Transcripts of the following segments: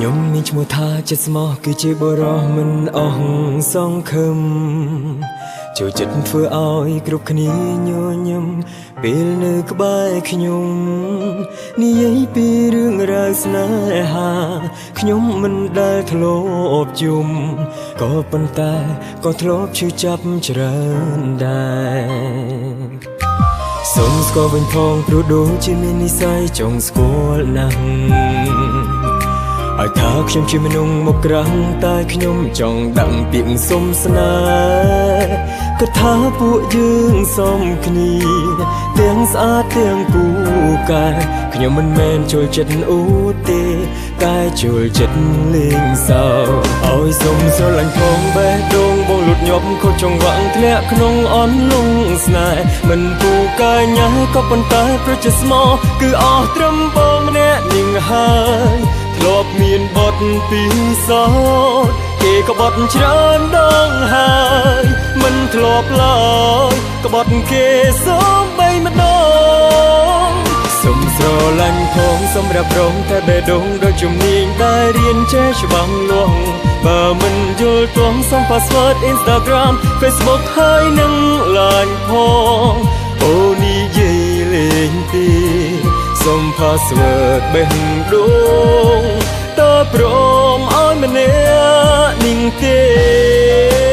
ខ្ញុំមានឈ្មោះថាចិត្តស្មោះគឺជាបរិះមិនអស់សង្ឃឹមចូលចិត្តធ្វើឲ្យគ្រប់គ្នាញញឹមពេលនៅក្បែរខ្ញុំនិយាយពីរឿងរ៉ាវស្នេហាខ្ញុំមិនដែលធ្លាប់ជុំក៏ប៉ុន្តែក៏ធ្លាប់ឈឺចាប់ច្រើនដែរសូមស្គាល់វិញផងព្រោះដូចជាមាននិស្ស័យចង់ស្គាល់ណាស់ឲ្យថាខ្ញុំជាមនុស្សមកក្រាំងតែខ្ញុំចង់ដឹងពាក្យសុំស្នេហ៍ក៏ថាពួកយើងសមគ្នាទាំងស្អាតទាំងពូកែខ្ញុំមិនមែនចូលចិត្តអ៊ូទេតែចូលចិត្តលេងសើចឲ្យសុំស្រឡាញ់ផងបេះដូងបងលុតញាប់ខូចចង្វាក់ធ្លាក់ក្នុងអន្លង់ស្នេហ៍មិនពូកែញ៉ាក៏ប៉ុន្តែប្រជិតស្មោះគឺអស់ត្រឹមបងម្នាក់នឹងហើយធ្លាប់មានបទពីសោតគេក៏បត់ច្រើនដងហើយមិនធ្លាប់ឡើយក៏បត់គេសូមបីម្ដងសុំស្រឡាញ់ផងសម្រាប់រងតែបេះដូងដូចជំនាញដែលរៀនចេះច្បាស់លាស់បើមិនយល់ទាស់សុំ password Instagram Facebook ហើយនឹង LINE ផងអូនិយាយលេងទីសុំ password បេះដូងតើព្រមឲ្យម្នាក់នឹងទេ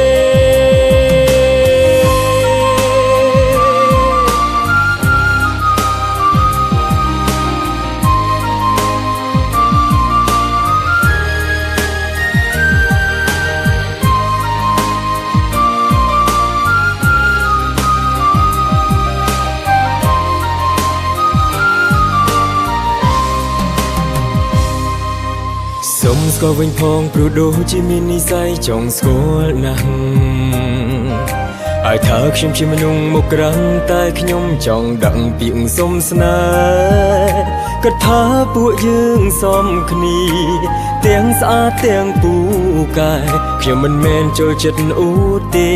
សុំស្គាល់វិញផងព្រោះដូចជាមាននិស្ស័យចង់ស្គាល់ណាស់ឲ្យថាខ្ញុំជាមនុស្សមកក្រាំងតែខ្ញុំចង់ដឹងពាក្យសុំស្នេហ៍ក៏ថាពួកយើងសមគ្នាទាំងស្អាតទាំងពូកែខ្ញុំមិនមែនចូលចិត្តអ៊ូទេ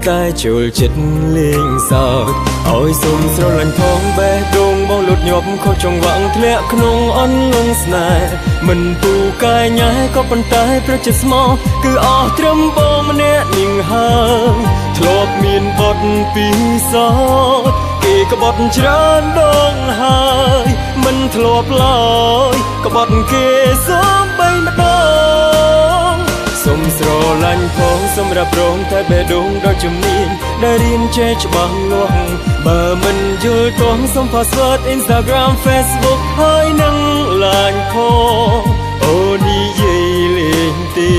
តែចូលចិត្តលេងសើចឲ្យសុំស្រឡាញ់ផងបេះដូងបងលុតញាប់ខុសចង្វាក់ធ្លាក់ក្នុងអន្លង់ស្នេហ៍មិនពូកែញ៉ែក៏ប៉ុន្តែប្រជិតស្មោះគឺអស់ត្រឹមបងម្នាក់នឹងហើយធ្លាប់មានបទពីសោតគេក៏បត់ច្រើនដងហើយមិនធ្លាប់ឡើយក៏បត់គេសូមបីម្ដងសុំស្រឡាញ់ផងសម្រាប់រងតែបេះដូងដ៏ជំនាញដែលរៀនចេះច្បាស់លាស់បើមិនយល់ទាស់សុំ password Instagram Facebook ហើយនឹង LINE ផងអូនិយាយលេងទេ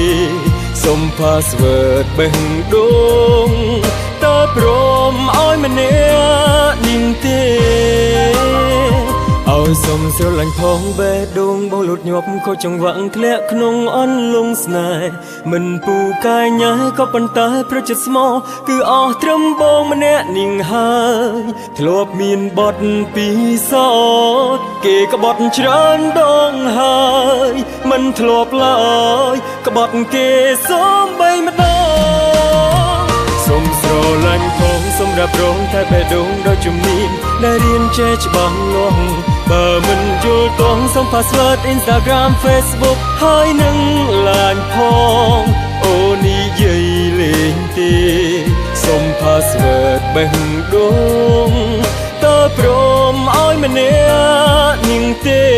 សុំ password បេះដូងតើព្រមឲ្យម្នាក់នឹងទេឲ្យសុំស្រឡាញ់ផងបេះដូងបងលុតញាប់ខូចចង្វាក់ធ្លាក់ក្នុងអន្លង់ស្នេហ៍មិនពូកែញ៉ែក៏ប៉ុន្តែប្រជិតស្មោះគឺអស់ត្រឹមបងម្នាក់នឹងហើយធ្លាប់មានបទពីសោតគេក៏បត់ច្រើនដងហើយមិនធ្លាប់ឡើយក៏បត់គេសូមបីម្ដងសុំស្រឡាញ់ផងសម្រាប់រងតែបេះដូងដ៏ជំនាញដែលរៀនចេះច្បាស់លាស់បើមិនយល់ទាស់សុំ password Instagram Facebook ហើយនឹង LINE ផងអូនិយាយលេងទេសុំ password បេះដូងតើព្រមឲ្យម្នាក់នឹងទេ